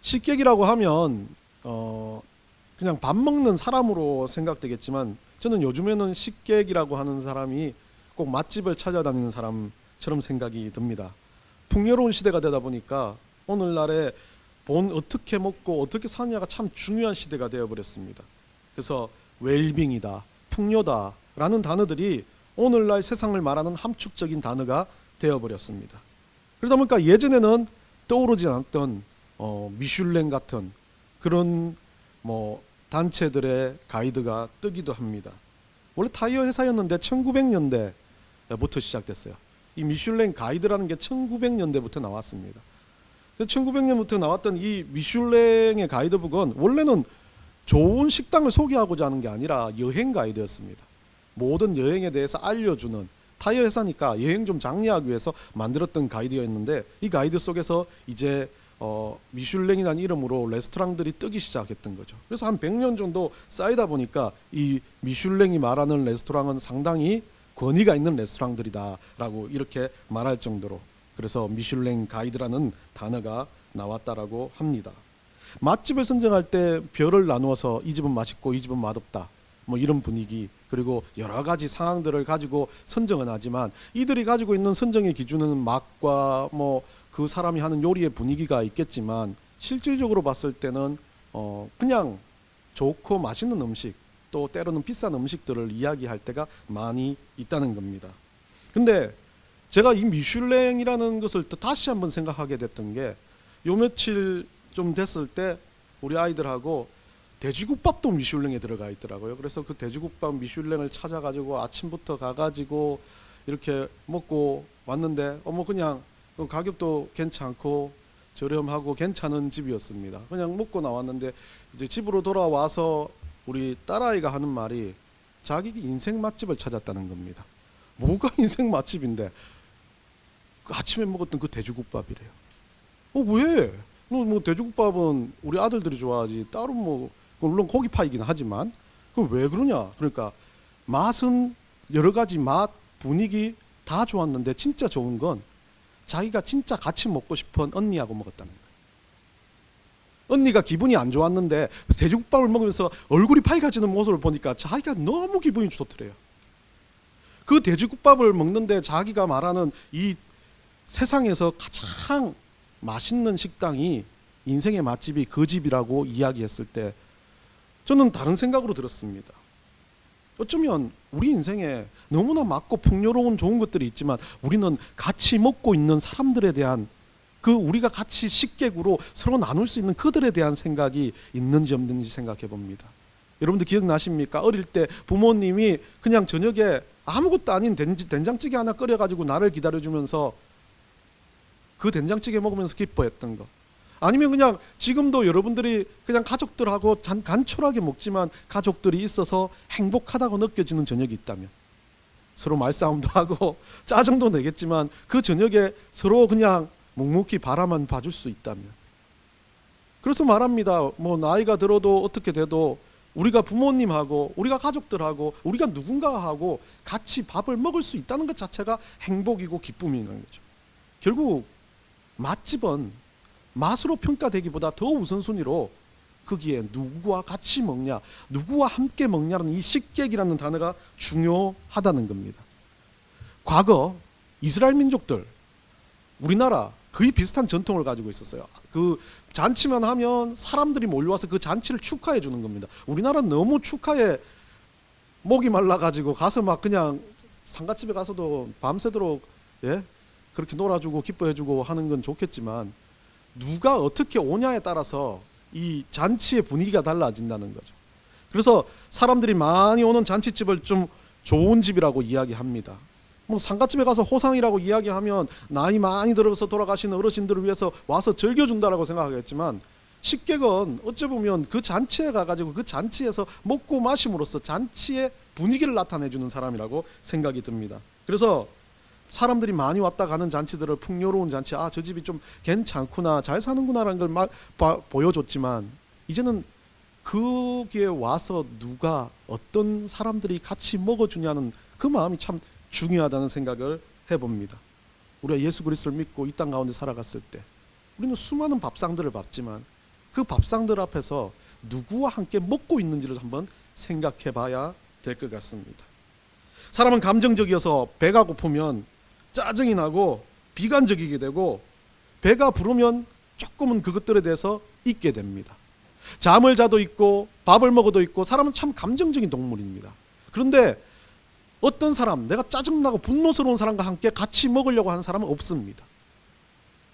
식객이라고 하면 그냥 밥 먹는 사람으로 생각되겠지만, 저는 요즘에는 식객이라고 하는 사람이 꼭 맛집을 찾아다니는 사람처럼 생각이 듭니다. 풍요로운 시대가 되다 보니까 오늘날에 어떻게 먹고 어떻게 사느냐가 참 중요한 시대가 되어버렸습니다. 그래서 웰빙이다, 풍요다 라는 단어들이 오늘날 세상을 말하는 함축적인 단어가 되어버렸습니다. 그러다 보니까 예전에는 떠오르지 않았던 미슐랭 같은 그런 단체들의 가이드가 뜨기도 합니다. 원래 타이어 회사였는데 1900년대부터 시작됐어요. 이 미슐랭 가이드라는 게 1900년대부터 나왔습니다. 1900년부터 나왔던 이 미슐랭의 가이드북은 원래는 좋은 식당을 소개하고자 하는 게 아니라 여행 가이드였습니다. 모든 여행에 대해서 알려주는, 타이어 회사니까 여행 좀 장려하기 위해서 만들었던 가이드였는데, 이 가이드 속에서 이제 미슐랭이라는 이름으로 레스토랑들이 뜨기 시작했던 거죠. 그래서 한 100년 정도 쌓이다 보니까 이 미슐랭이 말하는 레스토랑은 상당히 권위가 있는 레스토랑들이다라고 이렇게 말할 정도로, 그래서 미슐랭 가이드라는 단어가 나왔다라고 합니다. 맛집을 선정할 때 별을 나누어서 이 집은 맛있고 이 집은 맛없다, 이런 분위기, 그리고 여러 가지 상황들을 가지고 선정은 하지만 이들이 가지고 있는 선정의 기준은 맛과 그 사람이 하는 요리의 분위기가 있겠지만, 실질적으로 봤을 때는 그냥 좋고 맛있는 음식, 또 때로는 비싼 음식들을 이야기할 때가 많이 있다는 겁니다. 근데 제가 이 미슐랭이라는 것을 또 다시 한번 생각하게 됐던 게, 요 며칠 좀 됐을 때 우리 아이들하고 돼지국밥도 미슐랭에 들어가 있더라고요. 그래서 그 돼지국밥 미슐랭을 찾아가지고 아침부터 가가지고 이렇게 먹고 왔는데, 그냥 가격도 괜찮고 저렴하고 괜찮은 집이었습니다. 그냥 먹고 나왔는데, 이제 집으로 돌아와서 우리 딸아이가 하는 말이 자기 인생 맛집을 찾았다는 겁니다. 뭐가 인생 맛집인데 그 아침에 먹었던 그 돼지국밥이래요. 왜? 돼지국밥은 우리 아들들이 좋아하지, 따로 물론 고기파이긴 하지만 그걸 왜 그러냐? 그러니까 맛은 여러 가지 맛, 분위기 다 좋았는데 진짜 좋은 건 자기가 진짜 같이 먹고 싶은 언니하고 먹었다는 거예요. 언니가 기분이 안 좋았는데 돼지국밥을 먹으면서 얼굴이 밝아지는 모습을 보니까 자기가 너무 기분이 좋더래요. 그 돼지국밥을 먹는데 자기가 말하는 이 세상에서 가장 맛있는 식당이, 인생의 맛집이 그 집이라고 이야기했을 때 저는 다른 생각으로 들었습니다. 어쩌면 우리 인생에 너무나 많고 풍요로운 좋은 것들이 있지만, 우리는 같이 먹고 있는 사람들에 대한, 우리가 같이 식객으로 서로 나눌 수 있는 그들에 대한 생각이 있는지 없는지 생각해 봅니다. 여러분들 기억나십니까? 어릴 때 부모님이 그냥 저녁에 아무것도 아닌 된장찌개 하나 끓여가지고 나를 기다려주면서 그 된장찌개 먹으면서 기뻐했던 거. 아니면 그냥 지금도 여러분들이 그냥 가족들하고 간촐하게 먹지만 가족들이 있어서 행복하다고 느껴지는 저녁이 있다면, 서로 말싸움도 하고 짜증도 내겠지만 그 저녁에 서로 그냥 묵묵히 바라만 봐줄 수 있다면. 그래서 말합니다. 나이가 들어도 어떻게 돼도 우리가 부모님하고 우리가 가족들하고 우리가 누군가하고 같이 밥을 먹을 수 있다는 것 자체가 행복이고 기쁨인 거죠. 결국 맛집은 맛으로 평가되기보다 더 우선순위로 거기에 누구와 같이 먹냐, 누구와 함께 먹냐는 이 식객이라는 단어가 중요하다는 겁니다. 과거 이스라엘 민족들, 우리나라 거의 비슷한 전통을 가지고 있었어요. 그 잔치만 하면 사람들이 몰려와서 그 잔치를 축하해 주는 겁니다. 우리나라는 너무 축하에 목이 말라가지고 가서 그냥 상가집에 가서도 밤새도록 그렇게 놀아주고 기뻐해주고 하는 건 좋겠지만, 누가 어떻게 오냐에 따라서 이 잔치의 분위기가 달라진다는 거죠. 그래서 사람들이 많이 오는 잔치집을 좀 좋은 집이라고 이야기합니다. 상가집에 가서 호상이라고 이야기하면 나이 많이 들어서 돌아가시는 어르신들을 위해서 와서 즐겨준다라고 생각하겠지만, 식객은 어찌 보면 그 잔치에 가가지고 그 잔치에서 먹고 마심으로써 잔치의 분위기를 나타내주는 사람이라고 생각이 듭니다. 그래서 사람들이 많이 왔다 가는 잔치들을 풍요로운 잔치, 저 집이 좀 괜찮구나, 잘 사는구나라는 걸 보여줬지만, 이제는 거기에 와서 누가 어떤 사람들이 같이 먹어주냐는 그 마음이 참 중요하다는 생각을 해봅니다. 우리가 예수 그리스도를 믿고 이 땅 가운데 살아갔을 때 우리는 수많은 밥상들을 봤지만 그 밥상들 앞에서 누구와 함께 먹고 있는지를 한번 생각해 봐야 될 것 같습니다. 사람은 감정적이어서 배가 고프면 짜증이 나고 비관적이게 되고, 배가 부르면 조금은 그것들에 대해서 잊게 됩니다. 잠을 자도 있고 밥을 먹어도 있고, 사람은 참 감정적인 동물입니다. 그런데 어떤 사람, 내가 짜증나고 분노스러운 사람과 함께 같이 먹으려고 하는 사람은 없습니다.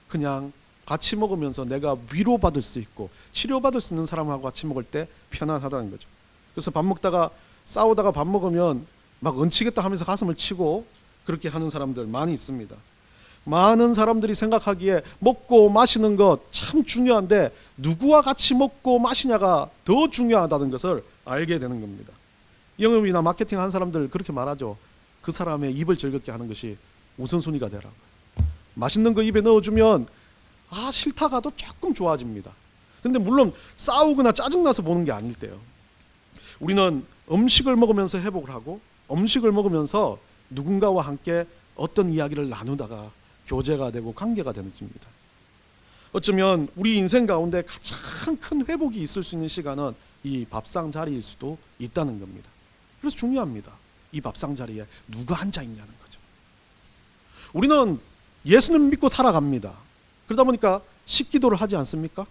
그냥 같이 먹으면서 내가 위로받을 수 있고 치료받을 수 있는 사람하고 같이 먹을 때 편안하다는 거죠. 그래서 밥 먹다가 싸우다가 밥 먹으면 막 얹히겠다 하면서 가슴을 치고 그렇게 하는 사람들 많이 있습니다. 많은 사람들이 생각하기에 먹고 마시는 것 참 중요한데, 누구와 같이 먹고 마시냐가 더 중요하다는 것을 알게 되는 겁니다. 영업이나 마케팅 한 사람들 그렇게 말하죠. 그 사람의 입을 즐겁게 하는 것이 우선순위가 되라고. 맛있는 거 입에 넣어주면 싫다가도 조금 좋아집니다. 근데 물론 싸우거나 짜증나서 보는 게 아닐 때요. 우리는 음식을 먹으면서 회복을 하고, 음식을 먹으면서 누군가와 함께 어떤 이야기를 나누다가 교제가 되고 관계가 되는 겁니다. 어쩌면 우리 인생 가운데 가장 큰 회복이 있을 수 있는 시간은 이 밥상 자리일 수도 있다는 겁니다. 그래서 중요합니다. 이 밥상 자리에 누가 앉아 있냐는 거죠. 우리는 예수님 믿고 살아갑니다. 그러다 보니까 식기도를 하지 않습니까?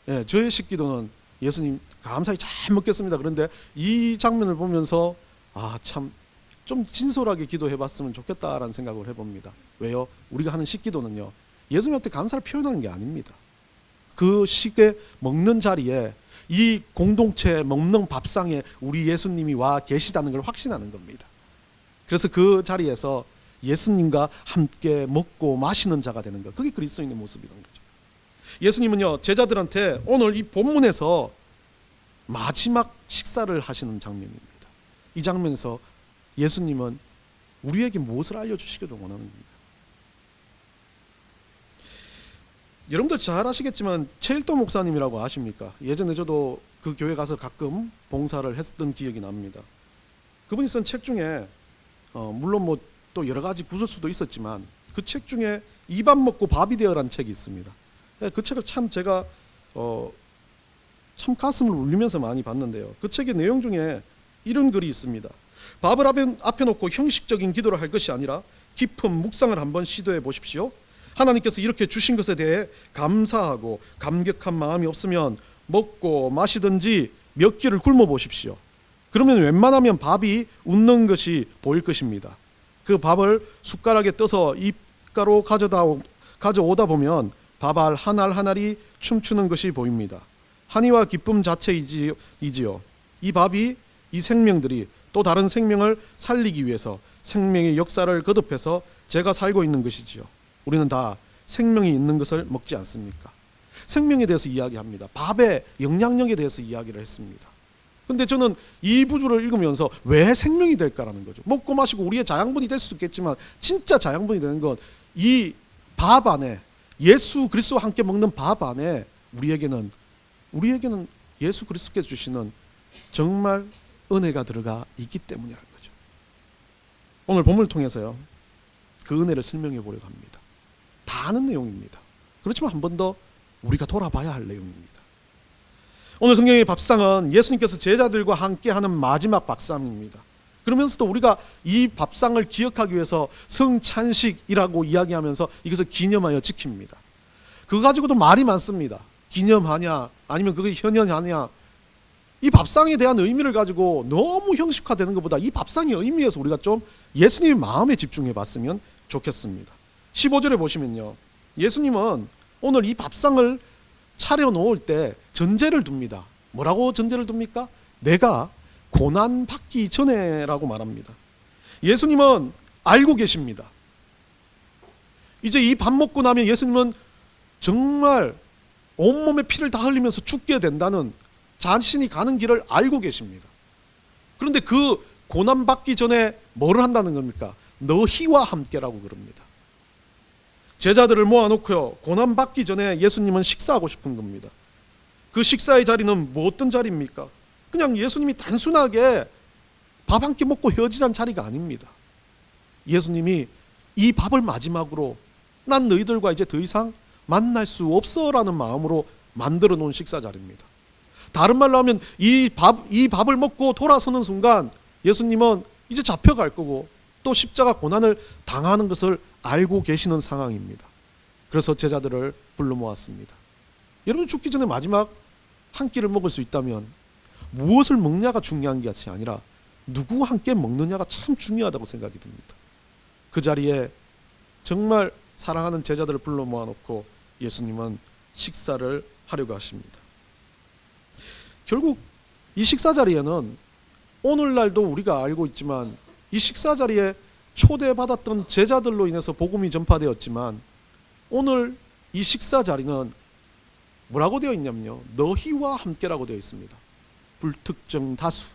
예, 저의 식기도는 예수님 감사히 잘 먹겠습니다. 그런데 이 장면을 보면서 참 좀 진솔하게 기도해봤으면 좋겠다라는 생각을 해봅니다. 왜요? 우리가 하는 식기도는요, 예수님한테 감사를 표현하는 게 아닙니다. 그 식에 먹는 자리에, 이 공동체 먹는 밥상에 우리 예수님이 와 계시다는 걸 확신하는 겁니다. 그래서 그 자리에서 예수님과 함께 먹고 마시는 자가 되는 것, 그게 그리스도인의 모습이라는 거죠. 예수님은요, 제자들한테 오늘 이 본문에서 마지막 식사를 하시는 장면입니다. 이 장면에서 예수님은 우리에게 무엇을 알려주시기를 원하는 겁니다. 여러분들 잘 아시겠지만 최일도 목사님이라고 아십니까? 예전에 저도 그 교회 가서 가끔 봉사를 했던 기억이 납니다. 그분이 쓴 책 중에 물론 또 여러 가지 구설 수도 있었지만, 그 책 중에 입 안 먹고 밥이 되어라는 책이 있습니다. 그 책을 참 제가 참 가슴을 울리면서 많이 봤는데요. 그 책의 내용 중에 이런 글이 있습니다. 밥을 앞에 놓고 형식적인 기도를 할 것이 아니라 깊은 묵상을 한번 시도해 보십시오. 하나님께서 이렇게 주신 것에 대해 감사하고 감격한 마음이 없으면 먹고 마시든지 몇 끼를 굶어 보십시오. 그러면 웬만하면 밥이 웃는 것이 보일 것입니다. 그 밥을 숟가락에 떠서 입가로 가져오다 보면 밥알 한 알 한 알이 춤추는 것이 보입니다. 한이와 기쁨 자체이지요. 이 밥이, 이 생명들이 또 다른 생명을 살리기 위해서 생명의 역사를 거듭해서 제가 살고 있는 것이지요. 우리는 다 생명이 있는 것을 먹지 않습니까? 생명에 대해서 이야기합니다. 밥의 영향력에 대해서 이야기를 했습니다. 그런데 저는 이 부분을 읽으면서 왜 생명이 될까라는 거죠. 먹고 마시고 우리의 자양분이 될 수도 있겠지만, 진짜 자양분이 되는 건 이 밥 안에, 예수 그리스도와 함께 먹는 밥 안에 우리에게는 예수 그리스도께서 주시는 정말 은혜가 들어가 있기 때문이라는 거죠. 오늘 본문을 통해서요, 그 은혜를 설명해 보려고 합니다. 다 아는 내용입니다. 그렇지만 한 번 더 우리가 돌아봐야 할 내용입니다. 오늘 성경의 밥상은 예수님께서 제자들과 함께하는 마지막 밥상입니다. 그러면서도 우리가 이 밥상을 기억하기 위해서 성찬식이라고 이야기하면서 이것을 기념하여 지킵니다. 그거 가지고도 말이 많습니다. 기념하냐, 아니면 그게 현현하냐. 이 밥상에 대한 의미를 가지고 너무 형식화되는 것보다 이 밥상의 의미에서 우리가 좀 예수님의 마음에 집중해 봤으면 좋겠습니다. 15절에 보시면요, 예수님은 오늘 이 밥상을 차려놓을 때 전제를 둡니다. 뭐라고 전제를 둡니까? 내가 고난받기 전에라고 말합니다. 예수님은 알고 계십니다. 이제 이 밥 먹고 나면 예수님은 정말 온몸에 피를 다 흘리면서 죽게 된다는 자신이 가는 길을 알고 계십니다. 그런데 그 고난받기 전에 뭐를 한다는 겁니까? 너희와 함께라고 그럽니다. 제자들을 모아놓고요, 고난받기 전에 예수님은 식사하고 싶은 겁니다. 그 식사의 자리는 뭐 어떤 자리입니까? 그냥 예수님이 단순하게 밥 한 끼 먹고 헤어지자는 자리가 아닙니다. 예수님이 이 밥을 마지막으로 난 너희들과 이제 더 이상 만날 수 없어라는 마음으로 만들어 놓은 식사 자리입니다. 다른 말로 하면 이 밥을 먹고 돌아서는 순간 예수님은 이제 잡혀갈 거고 또 십자가 고난을 당하는 것을 알고 계시는 상황입니다. 그래서 제자들을 불러 모았습니다. 여러분, 죽기 전에 마지막 한 끼를 먹을 수 있다면 무엇을 먹냐가 중요한 것이 아니라 누구와 함께 먹느냐가 참 중요하다고 생각이 듭니다. 그 자리에 정말 사랑하는 제자들을 불러 모아놓고 예수님은 식사를 하려고 하십니다. 결국 이 식사 자리에는 오늘날도 우리가 알고 있지만 이 식사 자리에 초대받았던 제자들로 인해서 복음이 전파되었지만 오늘 이 식사 자리는 뭐라고 되어 있냐면요, 너희와 함께라고 되어 있습니다. 불특정 다수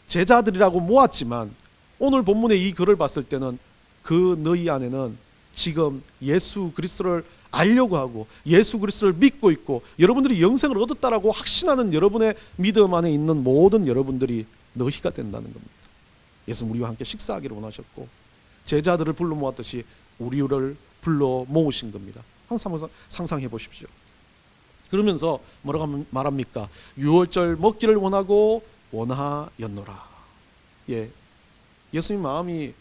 제자들이라고 모았지만 오늘 본문의 이 글을 봤을 때는 그 너희 안에는 지금 예수 그리스도를 알려고 하고 예수 그리스도를 믿고 있고 여러분들이 영생을 얻었다라고 확신하는 여러분의 믿음 안에 있는 모든 여러분들이 너희가 된다는 겁니다. 예수는 우리와 함께 식사하기를 원하셨고 제자들을 불러 모았듯이 우리를 불러 모으신 겁니다. 항상 상상해 보십시오. 그러면서 뭐라고 말합니까? 유월절 먹기를 원하고 원하였노라. 예수님 마음이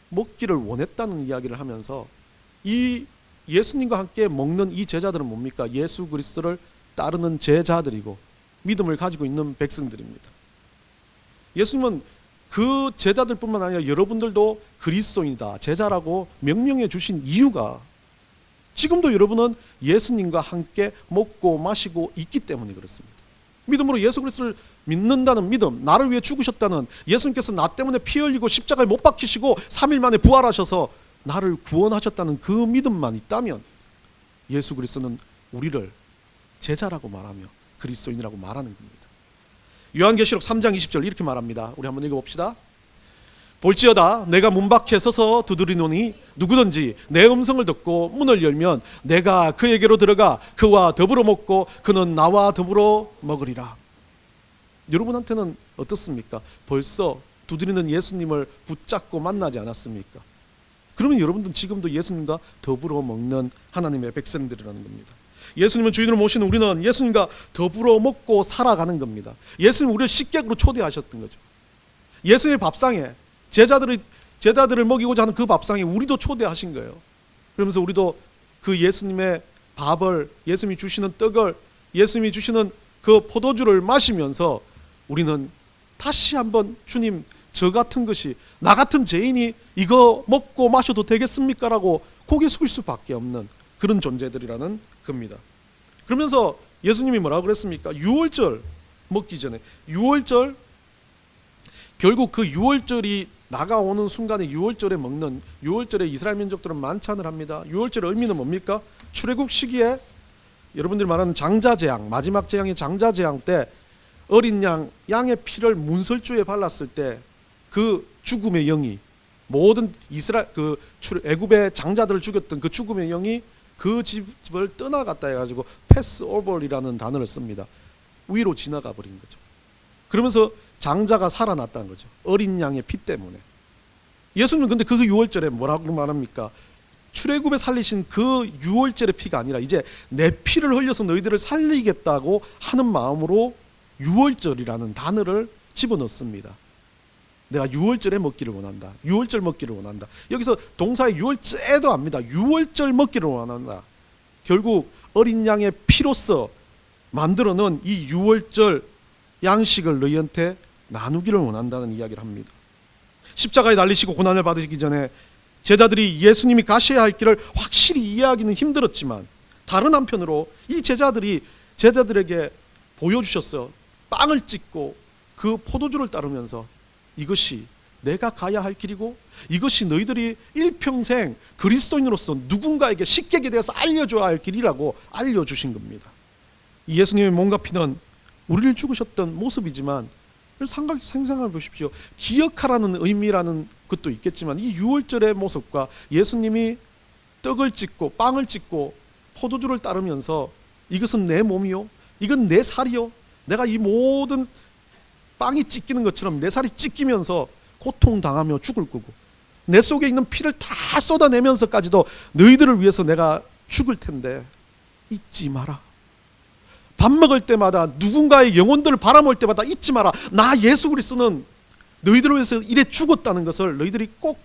먹기를 원했다는 이야기를 하면서 이 예수님과 함께 먹는 이 제자들은 뭡니까? 예수 그리스도를 따르는 제자들이고 믿음을 가지고 있는 백성들입니다. 예수님은 그 제자들뿐만 아니라 여러분들도 그리스도인이다, 제자라고 명명해 주신 이유가 지금도 여러분은 예수님과 함께 먹고 마시고 있기 때문에 그렇습니다. 믿음으로 예수 그리스도를 믿는다는 믿음, 나를 위해 죽으셨다는, 예수님께서 나 때문에 피 흘리고 십자가에 못 박히시고 3일 만에 부활하셔서 나를 구원하셨다는 그 믿음만 있다면 예수 그리스도는 우리를 제자라고 말하며 그리스도인이라고 말하는 겁니다. 요한계시록 3장 20절 이렇게 말합니다. 우리 한번 읽어봅시다. 볼지어다 내가 문 밖에 서서 두드리노니 누구든지 내 음성을 듣고 문을 열면 내가 그에게로 들어가 그와 더불어 먹고 그는 나와 더불어 먹으리라. 여러분한테는 어떻습니까? 벌써 두드리는 예수님을 붙잡고 만나지 않았습니까? 그러면 여러분들은 지금도 예수님과 더불어 먹는 하나님의 백성들이라는 겁니다. 예수님을 주인으로 모시는 우리는 예수님과 더불어 먹고 살아가는 겁니다. 예수님 우리를 식객으로 초대하셨던 거죠. 예수님의 밥상에 제자들을 먹이고자 하는 그 밥상에 우리도 초대하신 거예요. 그러면서 우리도 그 예수님의 밥을, 예수님이 주시는 떡을, 예수님이 주시는 그 포도주를 마시면서 우리는 다시 한번 주님, 저 같은 것이, 나 같은 죄인이 이거 먹고 마셔도 되겠습니까? 라고 고개 숙일 수밖에 없는 그런 존재들이라는 겁니다. 그러면서 예수님이 뭐라고 그랬습니까? 유월절 먹기 전에, 유월절, 결국 그 유월절이 나가오는 순간에 유월절에 먹는, 유월절에 이스라엘 민족들은 만찬을 합니다. 유월절의 의미는 뭡니까? 출애굽 시기에 여러분들이 말하는 장자재앙, 마지막 재앙의 장자재앙 때 어린 양의 피를 문설주에 발랐을 때 그 죽음의 영이, 모든 애굽의 장자들을 죽였던 그 죽음의 영이 그 집을 떠나갔다 해가지고 패스오버이라는 단어를 씁니다. 위로 지나가 버린 거죠. 그러면서 장자가 살아났다는 거죠. 어린 양의 피 때문에. 예수님은 근데 그 유월절에 뭐라고 말합니까? 출애굽에 살리신 그 유월절의 피가 아니라 이제 내 피를 흘려서 너희들을 살리겠다고 하는 마음으로 유월절이라는 단어를 집어넣습니다. 내가 유월절에 먹기를 원한다. 유월절 먹기를 원한다. 여기서 동사의 유월째도 압니다. 유월절 먹기를 원한다. 결국 어린 양의 피로서 만들어놓은 이 유월절 양식을 너희한테 나누기를 원한다는 이야기를 합니다. 십자가에 달리시고 고난을 받으시기 전에 제자들이 예수님이 가셔야 할 길을 확실히 이해하기는 힘들었지만 다른 한편으로 이 제자들에게 보여주셨어요. 빵을 찍고 그 포도주를 따르면서 이것이 내가 가야 할 길이고 이것이 너희들이 일평생 그리스도인으로서 누군가에게 식객에 대해서 알려줘야 할 길이라고 알려주신 겁니다. 예수님의 몸과 피는 우리를 죽으셨던 모습이지만 생각해 보십시오. 기억하라는 의미라는 것도 있겠지만 이 유월절의 모습과 예수님이 떡을 찍고 빵을 찍고 포도주를 따르면서 이것은 내 몸이요, 이건 내 살이요, 내가 이 모든 빵이 찢기는 것처럼 내 살이 찢기면서 고통당하며 죽을 거고 내 속에 있는 피를 다 쏟아내면서까지도 너희들을 위해서 내가 죽을 텐데 잊지 마라. 밥 먹을 때마다 누군가의 영혼들을 바라볼 때마다 잊지 마라. 나 예수 그리스도는 너희들을 위해서 이래 죽었다는 것을 너희들이 꼭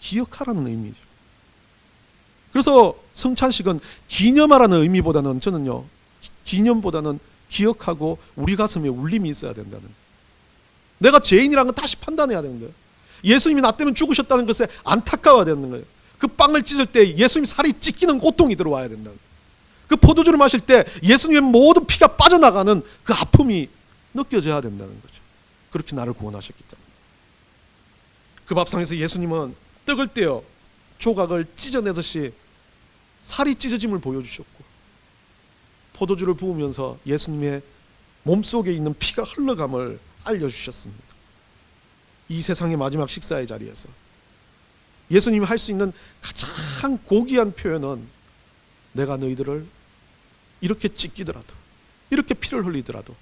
기억하라는 의미죠. 그래서 성찬식은 기념하라는 의미보다는 저는요, 기념보다는 기억하고 우리 가슴에 울림이 있어야 된다는, 내가 죄인이라는 건 다시 판단해야 되는 거예요. 예수님이 나 때문에 죽으셨다는 것에 안타까워야 되는 거예요. 그 빵을 찢을 때 예수님 살이 찢기는 고통이 들어와야 된다는 거예요. 그 포도주를 마실 때 예수님의 모든 피가 빠져나가는 그 아픔이 느껴져야 된다는 거죠. 그렇게 나를 구원하셨기 때문에. 그 밥상에서 예수님은 떡을 떼어 조각을 찢어내듯이 살이 찢어짐을 보여주셨고, 포도주를 부으면서 예수님의 몸속에 있는 피가 흘러감을 알려주셨습니다. 이 세상의 마지막 식사의 자리에서 예수님이 할 수 있는 가장 고귀한 표현은, 내가 너희들을 이렇게 찢기더라도, 이렇게 피를 흘리더라도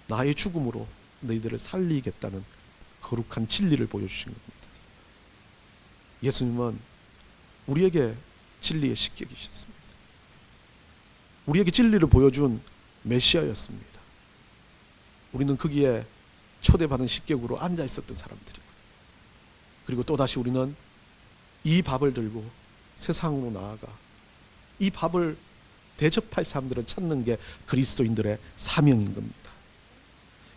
나의 죽음으로 너희들을 살리겠다는 거룩한 진리를 보여주신 겁니다. 예수님은 우리에게 진리의 식객이셨습니다. 우리에게 진리를 보여준 메시아였습니다. 우리는 거기에 초대받은 식객으로 앉아 있었던 사람들이고, 그리고 또다시 우리는 이 밥을 들고 세상으로 나아가 이 밥을 대접할 사람들을 찾는 게 그리스도인들의 사명인 겁니다.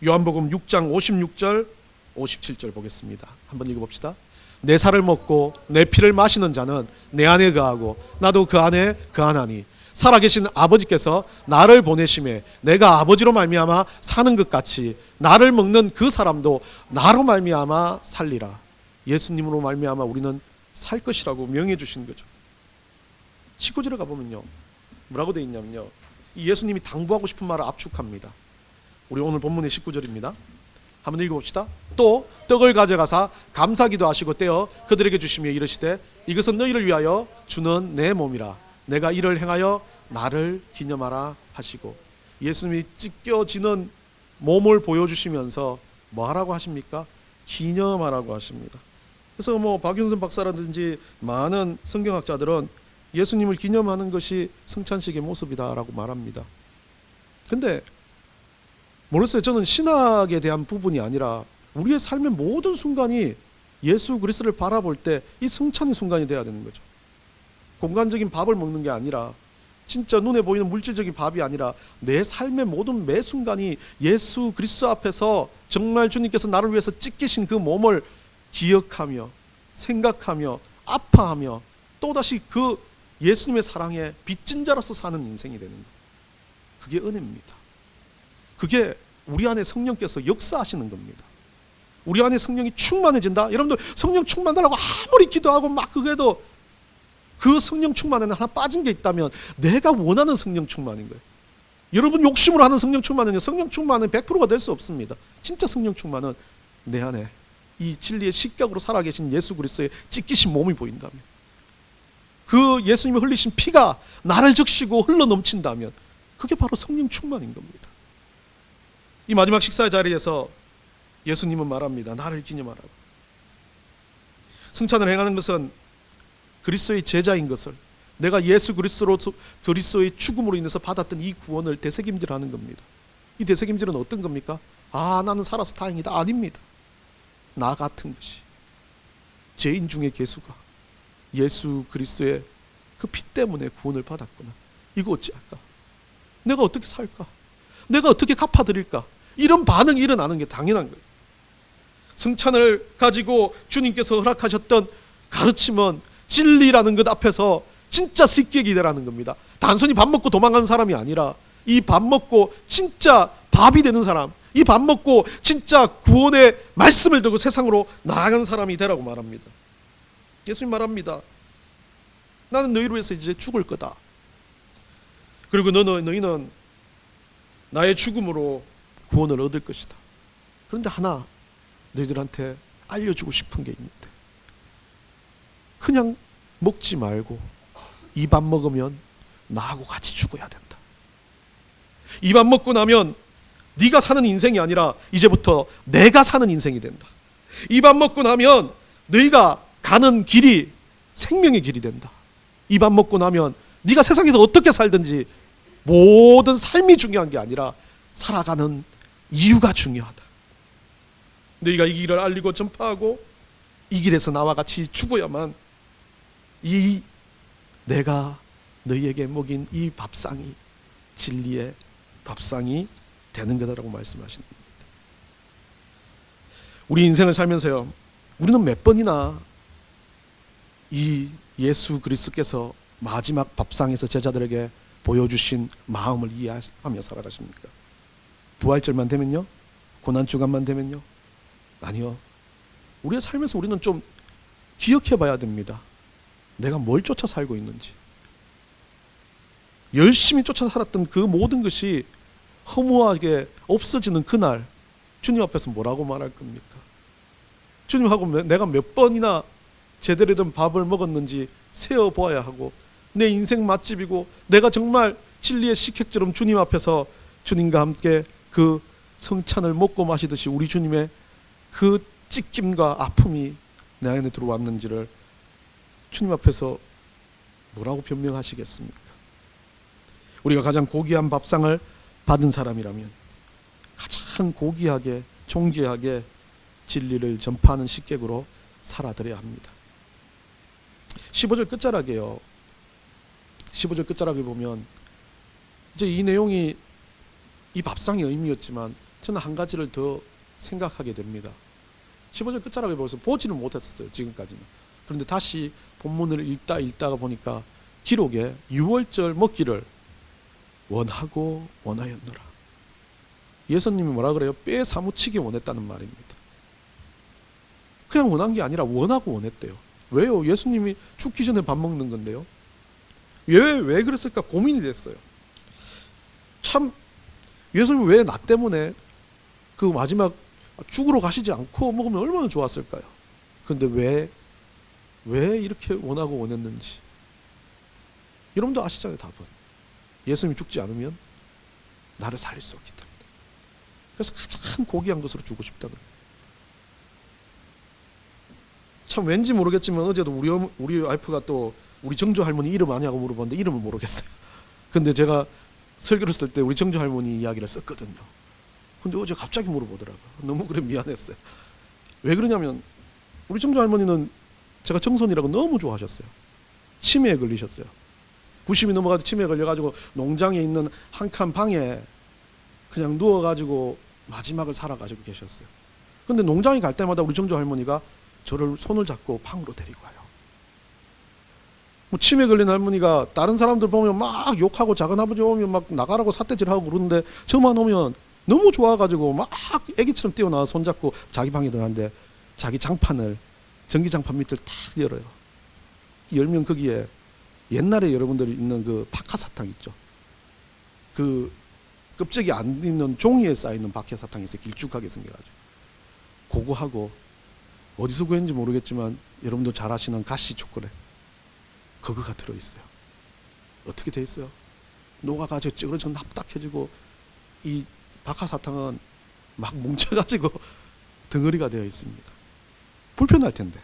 요한복음 6장 56절 57절 보겠습니다. 한번 읽어봅시다. 내 살을 먹고 내 피를 마시는 자는 내 안에 거하고 나도 그 안에 거하나니 살아계신 아버지께서 나를 보내심에 내가 아버지로 말미암아 사는 것 같이 나를 먹는 그 사람도 나로 말미암아 살리라. 예수님으로 말미암아 우리는 살 것이라고 명해 주신 거죠. 19절에 가보면요, 뭐라고 되어 있냐면요, 이 예수님이 당부하고 싶은 말을 압축합니다. 우리 오늘 본문의 19절입니다. 한번 읽어봅시다. 또 떡을 가져가사 감사기도 하시고 떼어 그들에게 주시며 이르시되 이것은 너희를 위하여 주는 내 몸이라. 내가 이를 행하여 나를 기념하라 하시고, 예수님이 찢겨지는 몸을 보여주시면서 뭐 하라고 하십니까? 기념하라고 하십니다. 그래서 박윤선 박사라든지 많은 성경학자들은 예수님을 기념하는 것이 성찬식의 모습이다라고 말합니다. 근데 모르겠어요. 저는 신학에 대한 부분이 아니라 우리의 삶의 모든 순간이 예수 그리스도를 바라볼 때 이 성찬의 순간이 돼야 되는 거죠. 공간적인 밥을 먹는 게 아니라, 진짜 눈에 보이는 물질적인 밥이 아니라 내 삶의 모든 매 순간이 예수 그리스도 앞에서 정말 주님께서 나를 위해서 찢기신 그 몸을 기억하며 생각하며 아파하며 또다시 그 예수님의 사랑에 빚진 자로서 사는 인생이 되는 거예요. 그게 은혜입니다. 그게 우리 안에 성령께서 역사하시는 겁니다. 우리 안에 성령이 충만해진다. 여러분들 성령 충만하라고 아무리 기도하고 막 그래도 그 성령 충만에는 하나 빠진 게 있다면 내가 원하는 성령 충만인 거예요. 여러분 욕심으로 하는 성령 충만은요, 성령 충만은 100%가 될 수 없습니다. 진짜 성령 충만은 내 안에 이 진리의 식격으로 살아계신 예수 그리스도의 찢기신 몸이 보인다면, 그 예수님이 흘리신 피가 나를 적시고 흘러 넘친다면 그게 바로 성령 충만인 겁니다. 이 마지막 식사의 자리에서 예수님은 말합니다. 나를 기념하라고. 승찬을 행하는 것은 그리스도의 제자인 것을, 내가 예수 그리스도의 죽음으로 인해서 받았던 이 구원을 되새김질하는 겁니다. 이 되새김질은 어떤 겁니까? 아, 나는 살아서 다행이다. 아닙니다. 나 같은 것이, 죄인 중에 괴수가 예수 그리스도의 그 피 때문에 구원을 받았구나. 이거 어찌할까? 내가 어떻게 살까? 내가 어떻게 갚아드릴까? 이런 반응이 일어나는 게 당연한 거예요. 승찬을 가지고 주님께서 허락하셨던 가르침은 진리라는 것 앞에서 진짜 식객이 되라는 겁니다. 단순히 밥 먹고 도망가는 사람이 아니라 이 밥 먹고 진짜 밥이 되는 사람, 이 밥 먹고 진짜 구원의 말씀을 들고 세상으로 나아간 사람이 되라고 말합니다. 예수님 말합니다. 나는 너희를 위해서 이제 죽을 거다. 그리고 너희는 나의 죽음으로 구원을 얻을 것이다. 그런데 하나 너희들한테 알려주고 싶은 게 있는데, 그냥 먹지 말고 이 밥 먹으면 나하고 같이 죽어야 된다. 이 밥 먹고 나면 네가 사는 인생이 아니라 이제부터 내가 사는 인생이 된다. 이 밥 먹고 나면 너희가 가는 길이 생명의 길이 된다. 이 밥 먹고 나면 네가 세상에서 어떻게 살든지 모든 삶이 중요한 게 아니라 살아가는 이유가 중요하다. 너희가 이 길을 알리고 전파하고 이 길에서 나와 같이 죽어야만 이 내가 너희에게 먹인 이 밥상이 진리의 밥상이 되는 거다라고 말씀하시는 겁니다. 우리 인생을 살면서요, 우리는 몇 번이나 이 예수 그리스도께서 마지막 밥상에서 제자들에게 보여주신 마음을 이해하며 살아가십니까? 부활절만 되면요? 고난주간만 되면요? 아니요. 우리의 삶에서 우리는 좀 기억해 봐야 됩니다. 내가 뭘 쫓아 살고 있는지. 열심히 쫓아 살았던 그 모든 것이 허무하게 없어지는 그날 주님 앞에서 뭐라고 말할 겁니까? 주님하고 내가 몇 번이나 제대로 된 밥을 먹었는지 세어보아야 하고, 내 인생 맛집이고 내가 정말 진리의 식객처럼 주님 앞에서 주님과 함께 그 성찬을 먹고 마시듯이 우리 주님의 그 찢김과 아픔이 내 안에 들어왔는지를 주님 앞에서 뭐라고 변명하시겠습니까? 우리가 가장 고귀한 밥상을 받은 사람이라면 가장 고귀하게 존귀하게 진리를 전파하는 식객으로 살아드려야 합니다. 15절 끝자락에요. 15절 끝자락에 보면 이제 이 내용이 이 밥상의 의미였지만 저는 한 가지를 더 생각하게 됩니다. 15절 끝자락에 보지는 못했었어요, 지금까지는. 그런데 다시 본문을 읽다가 보니까 기록에 6월절 먹기를 원하고 원하였노라. 예수님이 뭐라 그래요? 뼈에 사무치게 원했다는 말입니다. 그냥 원한 게 아니라 원하고 원했대요. 왜요? 예수님이 죽기 전에 밥 먹는 건데요. 왜 그랬을까 고민이 됐어요. 참 예수님이 왜 나 때문에 그 마지막 죽으러 가시지 않고 먹으면 얼마나 좋았을까요? 그런데 왜 이렇게 원하고 원했는지 여러분도 아시잖아요. 답은 예수님이 죽지 않으면 나를 살릴 수 없기 때문에. 그래서 가장 고귀한 것으로 주고 싶다는 거예요. 참 왠지 모르겠지만 어제도 우리 와이프가 또 우리 정조 할머니 이름 아냐고 물어봤는데 이름을 모르겠어요. 근데 제가 설교를 쓸 때 우리 정조 할머니 이야기를 썼거든요. 근데 어제 갑자기 물어보더라고요. 너무 그래 미안했어요. 왜 그러냐면 우리 정조 할머니는 제가 정선이라고 너무 좋아하셨어요. 치매에 걸리셨어요. 90이 넘어가지고 치매에 걸려가지고 농장에 있는 한 칸 방에 그냥 누워가지고 마지막을 살아가지고 계셨어요. 근데 농장에 갈 때마다 우리 정조 할머니가 저를 손을 잡고 방으로 데리고 와요. 뭐 치매 걸린 할머니가 다른 사람들 보면 막 욕하고 작은 아버지 오면 막 나가라고 삿대질하고 그러는데 저만 오면 너무 좋아가지고 막 애기처럼 뛰어나와 손잡고 자기 방에 들어가는데 자기 장판을 전기장판 밑을 탁 열어요. 열면 거기에 옛날에 여러분들이 있는 그 박하사탕 있죠. 그 껍질이 안 있는 종이에 쌓이는 박하사탕이 있어요. 길쭉하게 생겨가지고. 그거하고 어디서 구했는지 모르겠지만 여러분도 잘 아시는 가시 초콜릿 그거가 들어있어요. 어떻게 돼 있어요? 녹아가지고 찌그러져 납작해지고 이 박하사탕은 막 뭉쳐가지고 덩어리가 되어 있습니다. 불편할 텐데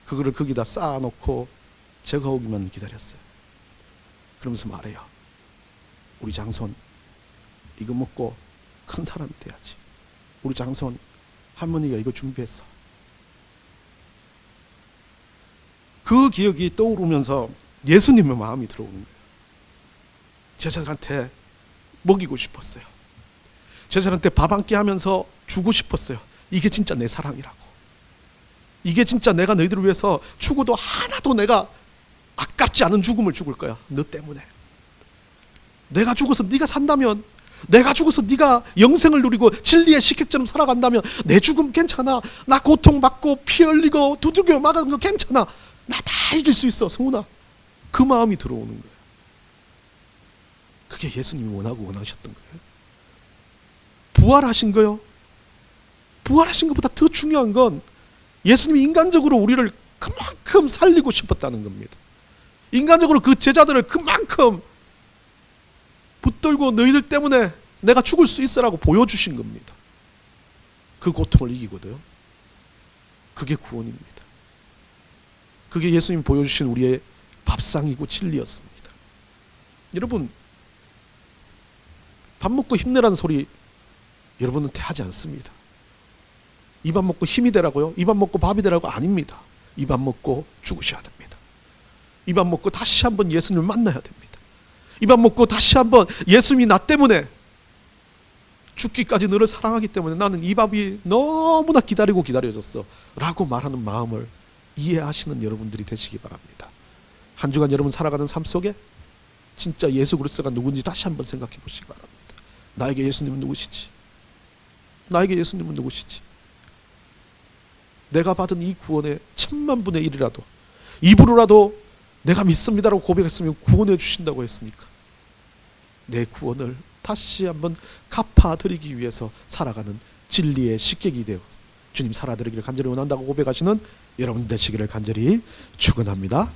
그거를 거기다 쌓아놓고 제가 오기만 기다렸어요. 그러면서 말해요. 우리 장손 이거 먹고 큰 사람이 돼야지. 우리 장손 할머니가 이거 준비했어. 그 기억이 떠오르면서 예수님의 마음이 들어오는 거예요. 제자들한테 먹이고 싶었어요. 제자들한테 밥 한 끼 하면서 주고 싶었어요. 이게 진짜 내 사랑이라고. 이게 진짜 내가 너희들을 위해서 죽어도 하나도 내가 아깝지 않은 죽음을 죽을 거야. 너 때문에. 내가 죽어서 네가 산다면, 내가 죽어서 네가 영생을 누리고 진리의 식객처럼 살아간다면 내 죽음 괜찮아. 나 고통받고 피 흘리고 두들겨 맞은 거 괜찮아. 나 다 이길 수 있어. 성훈아. 그 마음이 들어오는 거예요. 그게 예수님이 원하고 원하셨던 거예요. 부활하신 거요. 부활하신 것보다 더 중요한 건 예수님이 인간적으로 우리를 그만큼 살리고 싶었다는 겁니다. 인간적으로 그 제자들을 그만큼 붙들고 너희들 때문에 내가 죽을 수 있어라고 보여주신 겁니다. 그 고통을 이기거든요. 그게 구원입니다. 그게 예수님이 보여주신 우리의 밥상이고 진리였습니다. 여러분, 밥 먹고 힘내라는 소리 여러분한테 하지 않습니다. 이 밥 먹고 힘이 되라고요? 이 밥 먹고 밥이 되라고? 아닙니다. 이 밥 먹고 죽으셔야 됩니다. 이 밥 먹고 다시 한번 예수님을 만나야 됩니다. 이 밥 먹고 다시 한번 예수님이 나 때문에 죽기까지 너를 사랑하기 때문에 나는 이 밥이 너무나 기다리고 기다려졌어 라고 말하는 마음을 이해하시는 여러분들이 되시기 바랍니다. 한 주간 여러분 살아가는 삶 속에 진짜 예수 그리스도가 누군지 다시 한번 생각해 보시기 바랍니다. 나에게 예수님은 누구시지? 나에게 예수님은 누구시지? 내가 받은 이 구원의 1000만분의 1이라도 입으로라도 내가 믿습니다라고 고백했으면 구원해 주신다고 했으니까 내 구원을 다시 한번 갚아드리기 위해서 살아가는 진리의 식객이 되어 주님 살아드리기를 간절히 원한다고 고백하시는 여러분 되시기를 간절히 축원합니다.